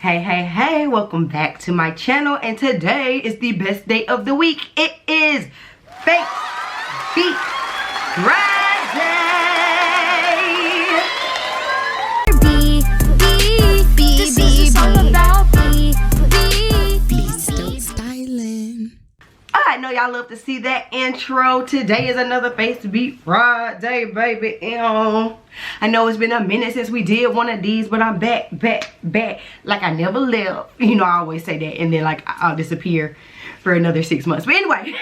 Hey, welcome back to my channel, and today is the best day of the week. It is Face Feet Friday. This is a song about Stokes styling. I know y'all love to see that intro. Today is another Face Beat Friday, baby. I know it's been a minute since we did one of these, but I'm back like I never left. You know, I always say that, and then like I'll disappear for another 6 months. But anyway,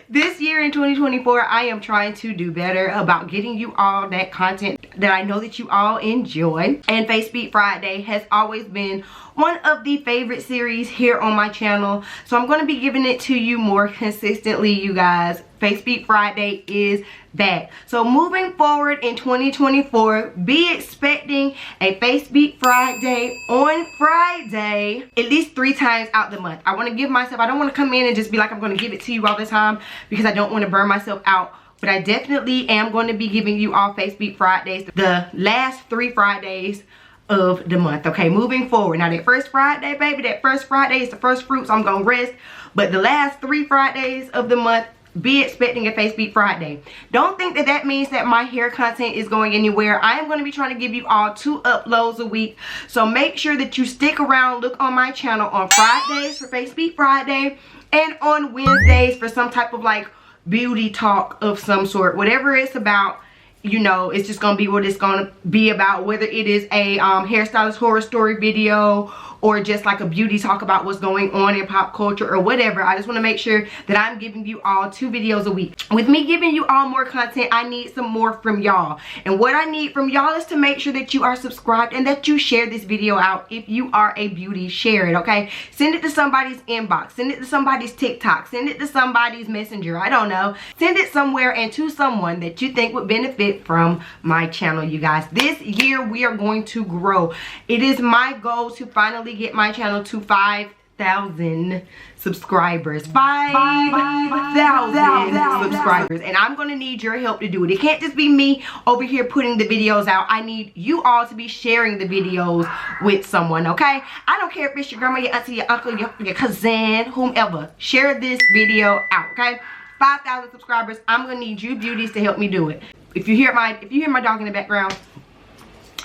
this year in 2024, I am trying to do better about getting you all that content that I know that you all enjoy. And Face Beat Friday has always been one of the favorite series here on my channel, so I'm going to be giving it to you more consistently, you guys. Face Beat Friday is back. So moving forward in 2024, be expecting a Face Beat Friday on Friday at least 3 times out the month. I want to give myself, I don't want to come in and just be like I'm going to give it to you all the time, because I don't want to burn myself out. But I definitely am going to be giving you all Face Beat Fridays the last 3 Fridays of the month. Okay, moving forward. Now that first Friday, baby, that first Friday is the first fruits. I'm gonna rest. But the last 3 Fridays of the month, be expecting a Face Beat Friday. Don't think that that means that my hair content is going anywhere. I am going to be trying to give you all 2 uploads a week. So make sure that you stick around. Look on my channel on Fridays for Face Beat Friday, and on Wednesdays for some type of like beauty talk of some sort. Whatever it's about, you know, it's just gonna be what it's gonna be about, whether it is a hairstylist horror story video or just like a beauty talk about what's going on in pop culture or whatever. I just want to make sure that I'm giving you all 2 videos a week. With me giving you all more content, I need some more from y'all, and what I need from y'all is to make sure that you are subscribed and that you share this video out. If you are a beauty, share it. Okay, send it to somebody's inbox, send it to somebody's TikTok, send it to somebody's messenger, I don't know, send it somewhere and to someone that you think would benefit from my channel. You guys, this year we are going to grow. It is my goal to finally get my channel to 5,000 subscribers. 5,000 subscribers, and I'm gonna need your help to do it. It can't just be me over here putting the videos out. I need you all to be sharing the videos with someone. Okay, I don't care if it's your grandma, your auntie, your uncle, your cousin, whomever. Share this video out. Okay, 5,000 subscribers. I'm gonna need you beauties to help me do it. If you hear my dog in the background,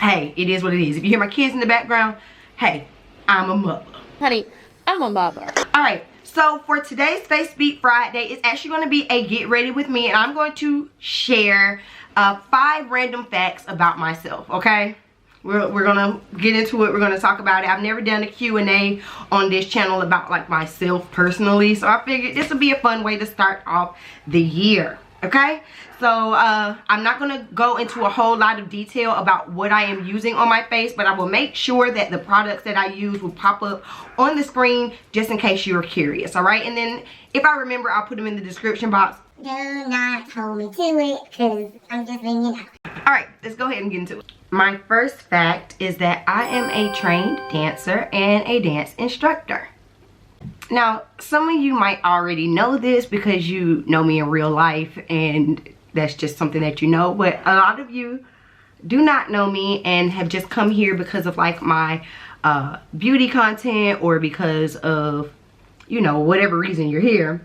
hey, it is what it is. If you hear my kids in the background, hey, I'm a mother. Honey, I'm a mother. Alright, so for today's Face Beat Friday, it's actually going to be a get ready with me, and I'm going to share 5 random facts about myself. Okay, we're gonna get into it. We're gonna talk about it. I've never done a Q&A on this channel about like myself personally, so I figured this would be a fun way to start off the year. Okay, so I'm not gonna go into a whole lot of detail about what I am using on my face, but I will make sure that the products that I use will pop up on the screen just in case you're curious. All right, and then if I remember, I'll put them in the description box. Do not hold me to it, because I'm just letting you know. All right, let's go ahead and get into it. My first fact is that I am a trained dancer and a dance instructor. Now, some of you might already know this because you know me in real life, and that's just something that you know, but a lot of you do not know me and have just come here because of like my beauty content, or because of, you know, whatever reason you're here.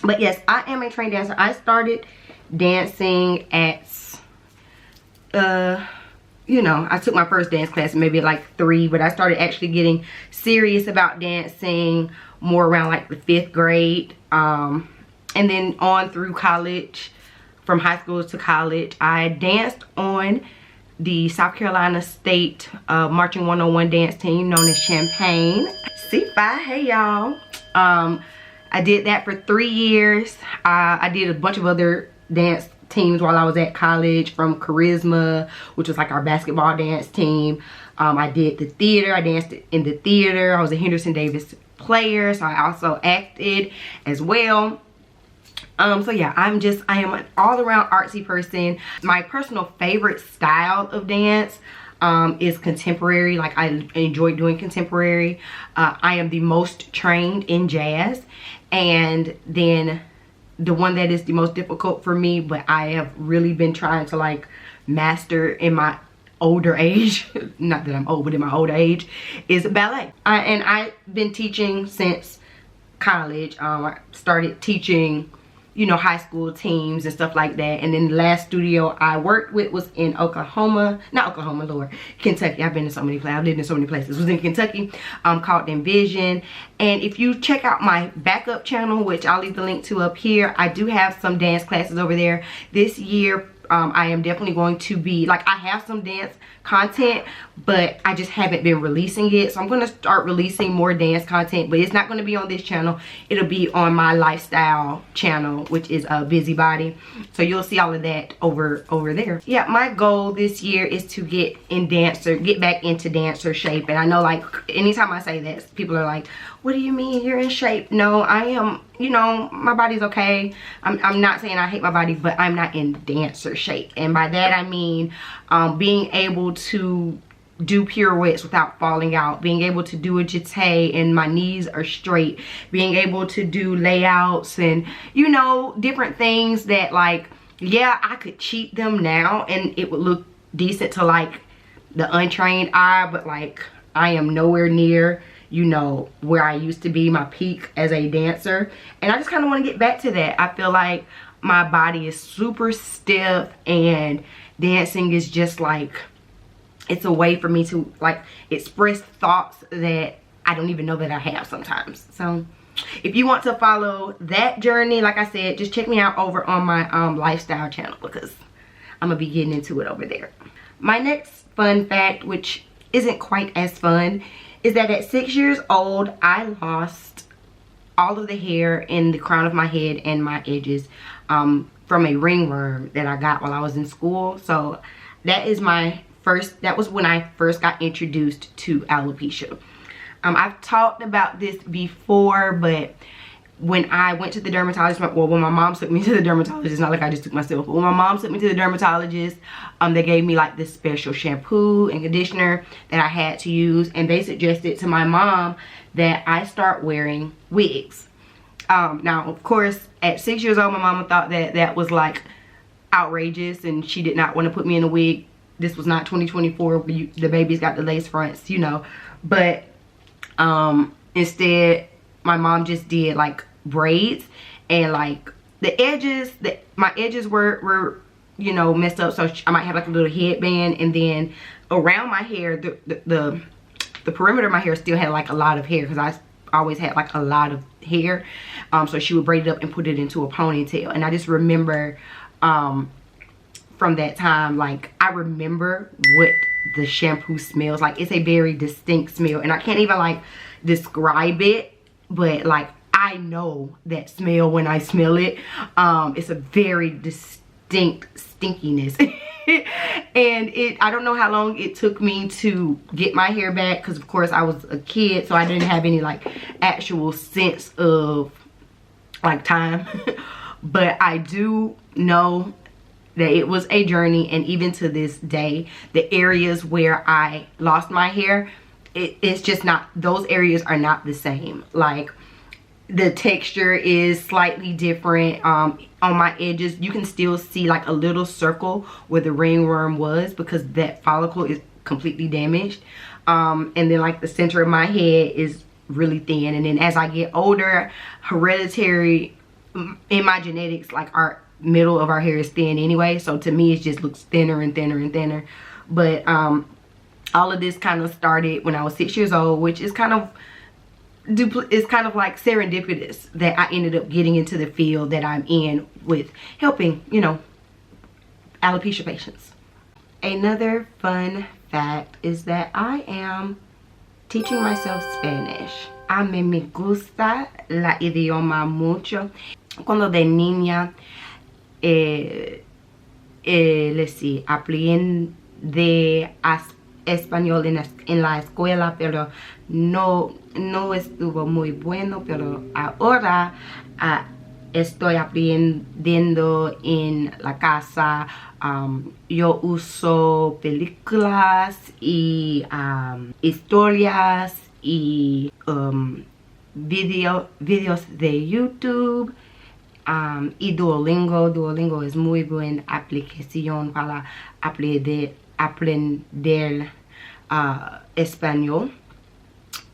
But yes, I am a trained dancer. I started dancing at you know, I took my first dance class maybe at like 3, but I started actually getting serious about dancing more around like the 5th grade, and then on through college. From high school to college, I danced on the South Carolina State Marching 101 dance team known as Champaign. C5, hey y'all. I did that for 3 years. I did a bunch of other dance teams while I was at college, from Charisma, which was like our basketball dance team. I did the theater. I danced in the theater. I was a Henderson Davis player, so I also acted as well. So yeah, I am an all-around artsy person. My personal favorite style of dance is contemporary. Like, I enjoy doing contemporary. I am the most trained in jazz, and then the one that is the most difficult for me, but I have really been trying to like master in my older age, not that I'm old, but in my older age, is ballet. And I've been teaching since college. I started teaching, you know, high school teams and stuff like that. And then the last studio I worked with was in Kentucky. I've been to so many places. I've lived in so many places. It was in Kentucky, called Envision. And if you check out my backup channel, which I'll leave the link to up here, I do have some dance classes over there. This year, I am definitely going to be, like, I have some dance content, but I just haven't been releasing it. So I'm going to start releasing more dance content, but it's not going to be on this channel. It'll be on my lifestyle channel, which is Busybody. So you'll see all of that over there. Yeah, my goal this year is to get back into dancer shape. And I know, like, anytime I say that, people are like, what do you mean you're in shape? No, I am, you know, my body's okay. I'm not saying I hate my body, but I'm not in dancer shape. And by that I mean being able to do pirouettes without falling out, being able to do a jeté and my knees are straight, being able to do layouts and, you know, different things that, like, yeah, I could cheat them now and it would look decent to, like, the untrained eye, but, like, I am nowhere near, you know, where I used to be, my peak as a dancer. And I just kind of want to get back to that. I feel like my body is super stiff and dancing is just like, it's a way for me to, like, express thoughts that I don't even know that I have sometimes. So if you want to follow that journey, like I said, just check me out over on my lifestyle channel, because I'm gonna be getting into it over there. My next fun fact, which isn't quite as fun, is that at 6 years old, I lost all of the hair in the crown of my head and my edges from a ringworm that I got while I was in school. So that is that was when I first got introduced to alopecia. I've talked about this before, but when I went to the dermatologist, well, when my mom took me to the dermatologist, not like I just took myself, but when my mom took me to the dermatologist, they gave me like this special shampoo and conditioner that I had to use, and they suggested to my mom that I start wearing wigs. Now, of course, at 6 years old, my mama thought that that was like outrageous, and she did not want to put me in a wig. This was not 2024, where the baby's got the lace fronts, you know, but instead, my mom just did like braids, and like the edges, my edges were, you know, messed up, so I might have like a little headband, and then around my hair, the perimeter of my hair still had like a lot of hair, because I always had like a lot of hair. So she would braid it up and put it into a ponytail, and I just remember from that time, like, I remember what the shampoo smells like. It's a very distinct smell, and I can't even like describe it, but like, I know that smell when I smell it. It's a very distinct stinkiness. And I don't know how long it took me to get my hair back, because of course I was a kid, so I didn't have any like actual sense of like time. But I do know that it was a journey, and even to this day, the areas where I lost my hair, it's just not, those areas are not the same. Like, the texture is slightly different. On my edges, you can still see like a little circle where the ringworm was, because that follicle is completely damaged. And then like the center of my head is really thin, and then as I get older, hereditary in my genetics, like our middle of our hair is thin anyway, so to me it just looks thinner and thinner and thinner. But all of this kind of started when I was 6 years old, which is kind of like serendipitous that I ended up getting into the field that I'm in with helping, you know, alopecia patients. Another fun fact is that I am teaching myself Spanish. A mí me gusta la idioma mucho. Cuando de niña, aprendí español en la escuela, pero no estuvo muy bueno, pero ahora estoy aprendiendo en la casa. Yo uso películas y historias y videos de YouTube. Y Duolingo es muy buena aplicación para aprender aprender español.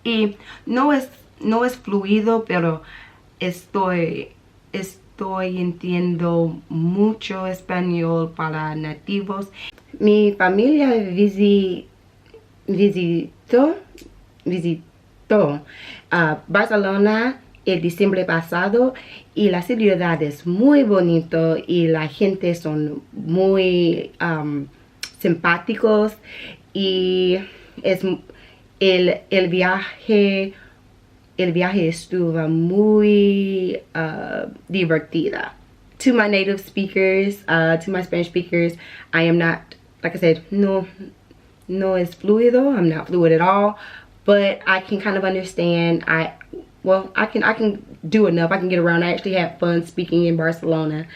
Y no es fluido, pero estoy entiendo mucho español para nativos. Mi familia visitó Barcelona el diciembre pasado y la ciudad es muy bonito y la gente son muy simpáticos y es el viaje estuvo muy divertida. To my native speakers, to my Spanish speakers, I am not, like I said, no es fluido. I'm not fluid at all, but I can kind of understand. I can do enough. I can get around. I actually had fun speaking in Barcelona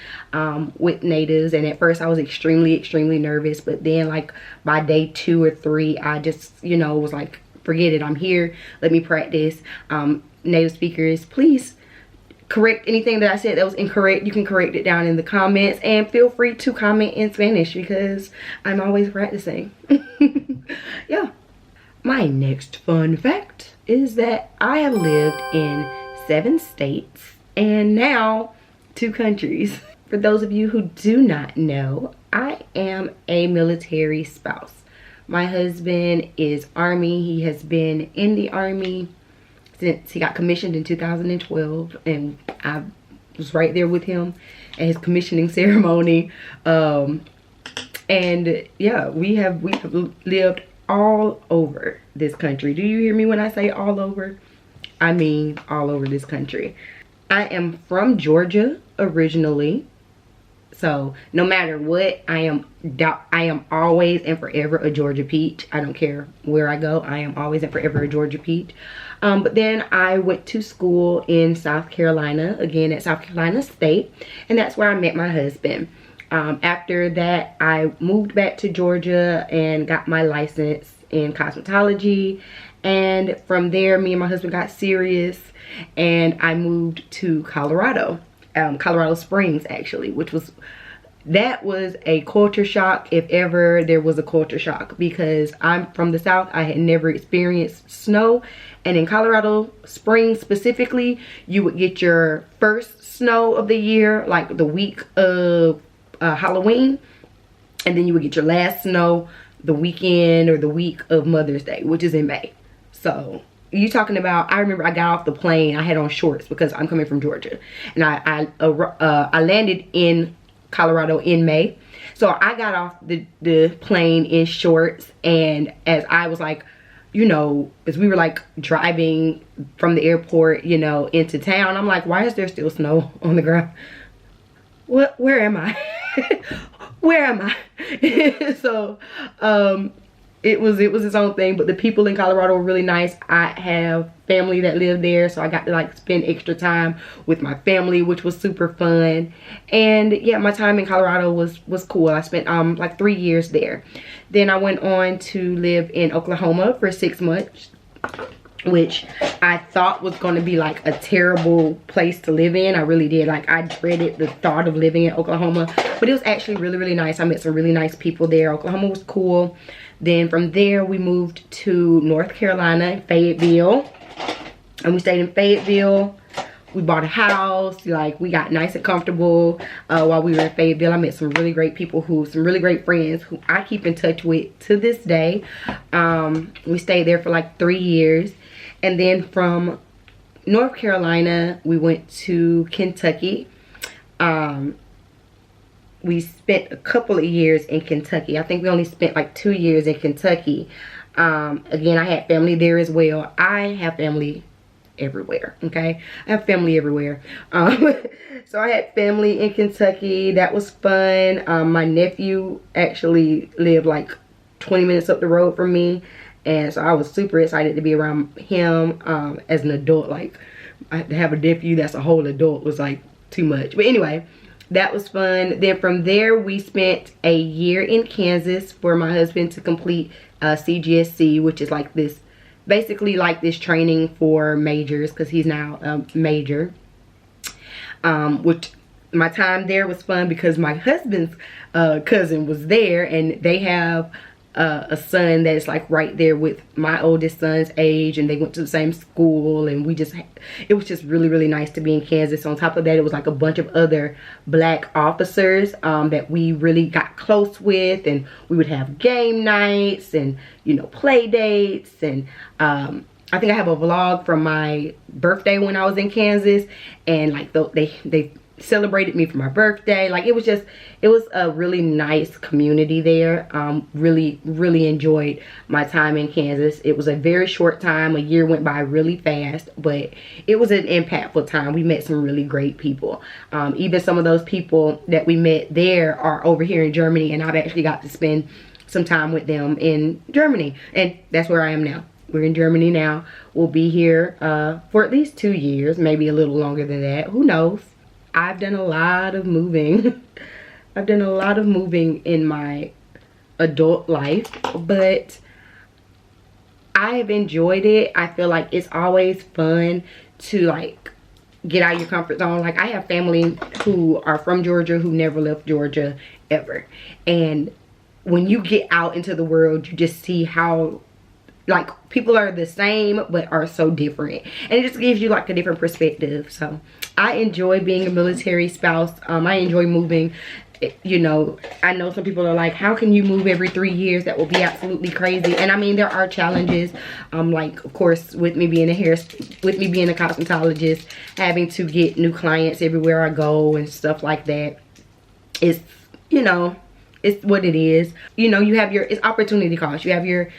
with natives, and at first I was extremely nervous, but then like by day 2 or 3 I just, you know, was like, forget it, I'm here, let me practice. Native speakers, please correct anything that I said that was incorrect. You can correct it down in the comments, and feel free to comment in Spanish because I'm always practicing. Yeah. My next fun fact is that I have lived in 7 states and now 2 countries. For those of you who do not know, I am a military spouse. My husband is Army. He has been in the Army since he got commissioned in 2012, and I was right there with him at his commissioning ceremony. And yeah, we have lived all over this country. Do you hear me when I say all over? I mean all over this country. I am from Georgia originally, so no matter what, I am always and forever a Georgia peach. I don't care where I go, I am always and forever a Georgia peach. But then I went to school in South Carolina, again at South Carolina State, and that's where I met my husband. After that, I moved back to Georgia and got my license in cosmetology, and from there me and my husband got serious and I moved to Colorado, Colorado Springs actually, that was a culture shock if ever there was a culture shock, because I'm from the South. I had never experienced snow, and in Colorado Springs specifically, you would get your first snow of the year like the week of Halloween, and then you would get your last snow the weekend or the week of Mother's Day, which is in May. So you talking about, I remember I got off the plane, I had on shorts because I'm coming from Georgia, and I landed in Colorado in May. So I got off the plane in shorts, and as I was like, you know, as we were like driving from the airport, you know, into town, I'm like, why is there still snow on the ground? Where am I? Where am I? So it was its own thing, but the people in Colorado were really nice. I have family that live there, so I got to like spend extra time with my family, which was super fun. And yeah, my time in Colorado was cool. I spent like 3 years there. Then I went on to live in Oklahoma for 6 months, which I thought was going to be like a terrible place to live in. I really did. Like, I dreaded the thought of living in Oklahoma, but it was actually really nice. I met some really nice people there. Oklahoma was cool. Then from there we moved to North Carolina, Fayetteville, and we stayed in Fayetteville. We bought a house, like we got nice and comfortable while we were in Fayetteville. I met some really great people, some really great friends who I keep in touch with to this day. We stayed there for like 3 years, and then from North Carolina we went to Kentucky. We spent a couple of years in Kentucky. I think we only spent like 2 years in Kentucky. Again, I had family there as well. I have family everywhere, okay? I have family everywhere. So I had family in Kentucky. That was fun. My nephew actually lived like 20 minutes up the road from me, and so I was super excited to be around him as an adult. Like, to have a nephew that's a whole adult was like too much. But anyway, that was fun. Then from there we spent a year in Kansas for my husband to complete CGSC, which is like this, basically like this training for majors, because he's now a major. Which my time there was fun because my husband's cousin was there, and they have a son that's like right there with my oldest son's age, and they went to the same school, and it was just really, really nice to be in Kansas. On top of that, it was like a bunch of other black officers that we really got close with, and we would have game nights and, you know, play dates. And I think I have a vlog from my birthday when I was in Kansas, and like they celebrated me for my birthday. Like, it was a really nice community there. Really enjoyed my time in Kansas. It was a very short time. A year went by really fast, but it was an impactful time. We met some really great people. Even some of those people that we met there are over here in Germany, and I've actually got to spend some time with them in Germany, and that's where I am now. We're in Germany now. We'll be here for at least 2 years, maybe a little longer than that. Who knows? I've done a lot of moving. I've done a lot of moving in my adult life, but I've enjoyed it. I feel like it's always fun to like get out of your comfort zone. Like, I have family who are from Georgia who never left Georgia ever. And when you get out into the world, you just see how like people are the same but are so different, and it just gives you like a different perspective. So I enjoy being a military spouse. I enjoy moving. You know, I know some people are like, how can you move every 3 years? That will be absolutely crazy. And I mean, there are challenges, like of course with me being a cosmetologist, having to get new clients everywhere I go and stuff like that. It's, you know, it's what it is. You know, you have it's opportunity cost. You have your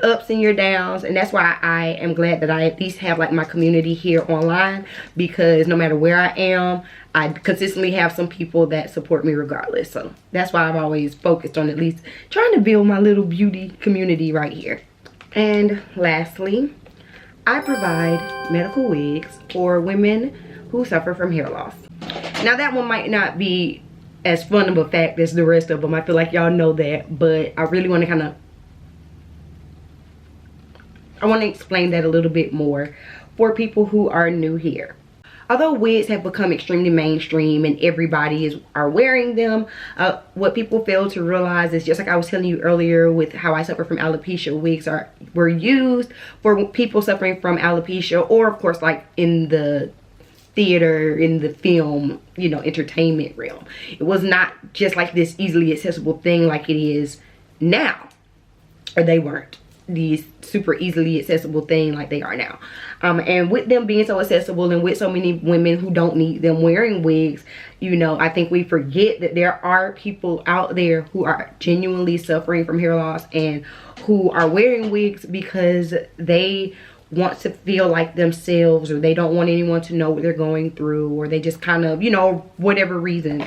ups and your downs, and that's why I am glad that I at least have like my community here online, because no matter where I am, I consistently have some people that support me regardless. So that's why I've always focused on at least trying to build my little beauty community right here. And lastly, I provide medical wigs for women who suffer from hair loss. Now, that one might not be as fun of a fact as the rest of them. I feel like y'all know that, but I really want to explain that a little bit more for people who are new here. Although wigs have become extremely mainstream and everybody are wearing them, what people fail to realize is, just like I was telling you earlier with how I suffer from alopecia, wigs were used for people suffering from alopecia, or of course like in the theater, in the film, you know, entertainment realm. It was not just like this easily accessible thing like it is now, or they weren't these super easily accessible thing like they are now. And with them being so accessible, and with so many women who don't need them wearing wigs, you know, I think we forget that there are people out there who are genuinely suffering from hair loss and who are wearing wigs because they want to feel like themselves, or they don't want anyone to know what they're going through, or they just kind of, you know, whatever reason.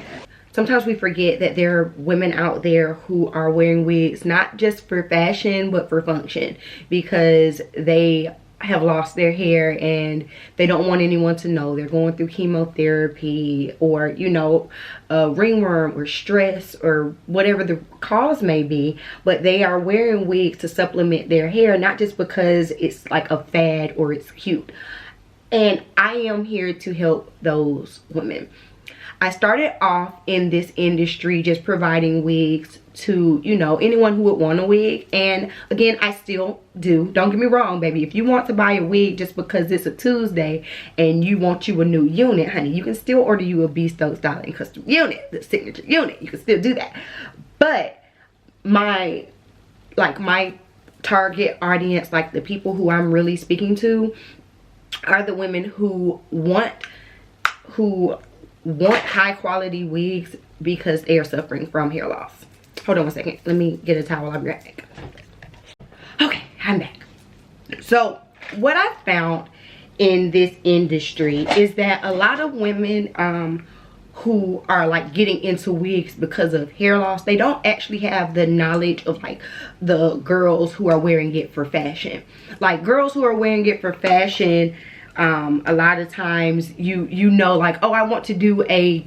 Sometimes we forget that there are women out there who are wearing wigs not just for fashion but for function, because they have lost their hair and they don't want anyone to know. They're going through chemotherapy, or, you know, ringworm or stress or whatever the cause may be, but they are wearing wigs to supplement their hair, not just because it's like a fad or it's cute. And I am here to help those women. I started off in this industry just providing wigs to, you know, anyone who would want a wig. And again, I still do. Don't get me wrong, baby. If you want to buy a wig just because it's a Tuesday and you want you a new unit, honey, you can still order you a B Stokes styling custom unit, the signature unit. You can still do that. But my target audience, like the people who I'm really speaking to, are the women who want high quality wigs because they are suffering from hair loss. Hold on one second. Let me get a towel. I'll be right back. Okay, I'm back. So what I found in this industry is that a lot of women who are like getting into wigs because of hair loss, they don't actually have the knowledge of like the girls who are wearing it for fashion. Like, girls who are wearing it for fashion, a lot of times you know, like, oh, I want to do a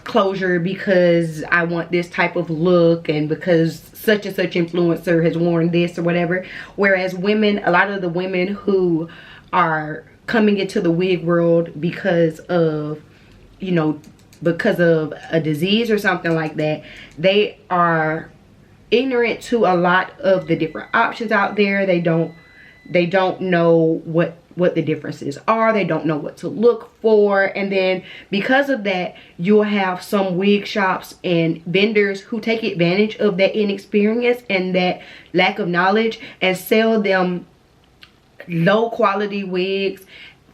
closure because I want this type of look, and because such and such influencer has worn this or whatever. Whereas women, a lot of the women who are coming into the wig world because of, you know, because of a disease or something like that, they are ignorant to a lot of the different options out there. They don't know what the differences are. They don't know what to look for. And then because of that, you'll have some wig shops and vendors who take advantage of that inexperience and that lack of knowledge and sell them low quality wigs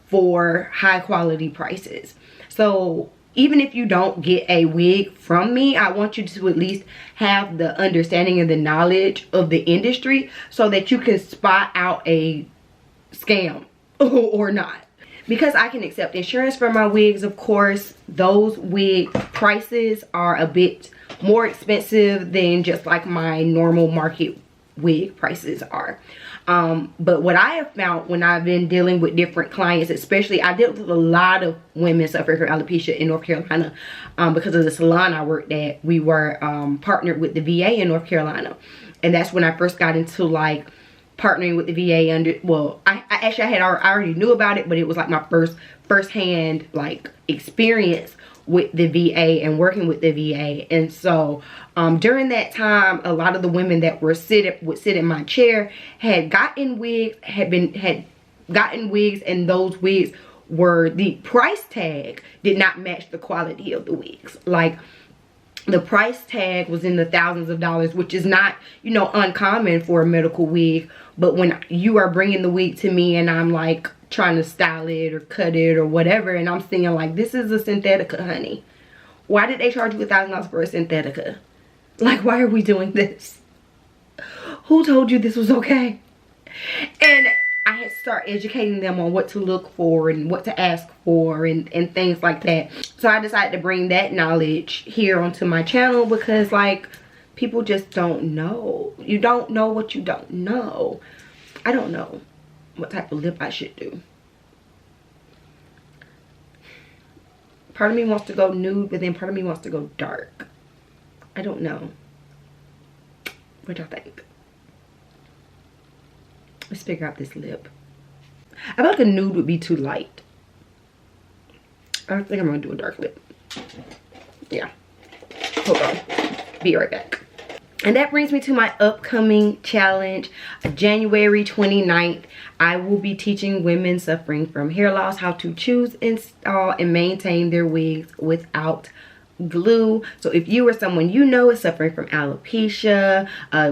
for high quality prices. So even if you don't get a wig from me, I want you to at least have the understanding and the knowledge of the industry so that you can spot out a scam or not. Because I can accept insurance for my wigs, of course, those wig prices are a bit more expensive than just like my normal market wig prices are. But what I have found when I've been dealing with different clients, especially I dealt with a lot of women suffering from alopecia in North Carolina, because of the salon I worked at. We were partnered with the VA in North Carolina, and that's when I first got into like partnering with the VA under, well, I already knew about it, but it was like my first hand like experience with the VA and working with the VA. And so during that time, a lot of the women that would sit in my chair had gotten wigs, and those wigs were, the price tag did not match the quality of the wigs. Like the price tag was in the thousands of dollars, which is not, you know, uncommon for a medical wig. But when you are bringing the wig to me and I'm like trying to style it or cut it or whatever, and I'm seeing like, this is a Synthetica, honey. Why did they charge you $1,000 for a Synthetica? Like, why are we doing this? Who told you this was okay? And I had to start educating them on what to look for and what to ask for and things like that. So I decided to bring that knowledge here onto my channel because like people just don't know. You don't know what you don't know. I don't know what type of lip I should do. Part of me wants to go nude, but then part of me wants to go dark. I don't know. What y'all think? Let's figure out this lip. I feel like a nude would be too light. I think I'm gonna do a dark lip. Yeah. Hold on. Be right back. And that brings me to my upcoming challenge. January 29th, I will be teaching women suffering from hair loss how to choose, install, and maintain their wigs without glue. So if you or someone you know is suffering from alopecia,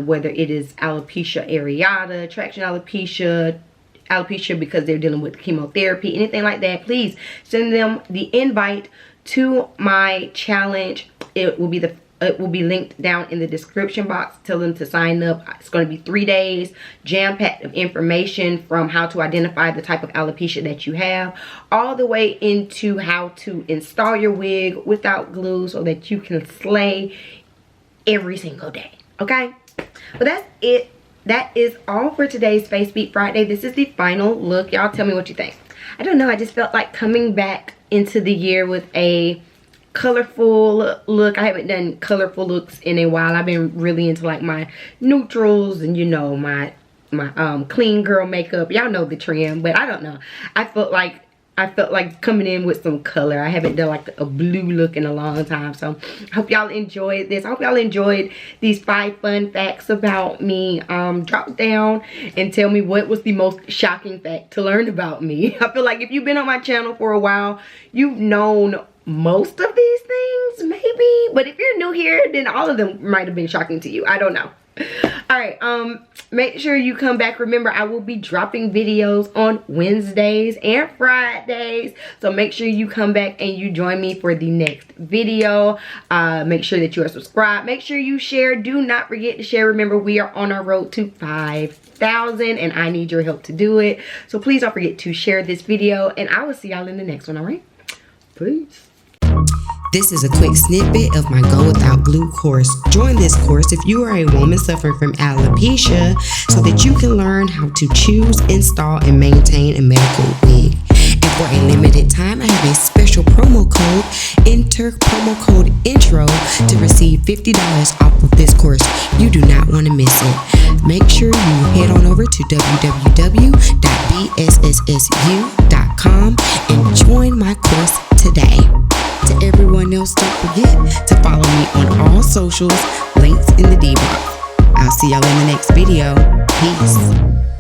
whether it is alopecia areata, traction alopecia because they're dealing with chemotherapy, anything like that, please send them the invite to my challenge. It will be linked down in the description box. Tell them to sign up. It's going to be 3 days, jam-packed of information from how to identify the type of alopecia that you have, all the way into how to install your wig without glue so that you can slay every single day. Okay? But that's it. That is all for today's Face Beat Friday. This is the final look. Y'all tell me what you think. I don't know. I just felt like coming back into the year with a colorful look. I haven't done colorful looks in a while. I've been really into like my neutrals and, you know, my clean girl makeup. Y'all know the trend, but I don't know. I felt like coming in with some color. I haven't done like a blue look in a long time. So I hope y'all enjoyed this. I hope y'all enjoyed these 5 fun facts about me. Drop down and tell me what was the most shocking fact to learn about me. I feel like if you've been on my channel for a while, you've known most of these things, maybe. But if you're new here, then all of them might have been shocking to you. I don't know. All right, make sure you come back. Remember, I will be dropping videos on Wednesdays and Fridays, so make sure you come back and you join me for the next video. Make sure that you are subscribed. Make sure you share. Do not forget to share. Remember, we are on our road to 5,000 and I need your help to do it, so please don't forget to share this video, and I will see y'all in the next one. All right, peace. This is a quick snippet of my Go Without Glue course. Join this course if you are a woman suffering from alopecia so that you can learn how to choose, install, and maintain a medical wig. And for a limited time, I have a special promo code. Enter promo code INTRO to receive $50 off of this course. You do not want to miss it. Make sure you head on over to www.bssu.com and join my course today. To everyone else, don't forget to follow me on all socials, links in the D box. I'll see y'all in the next video. Peace.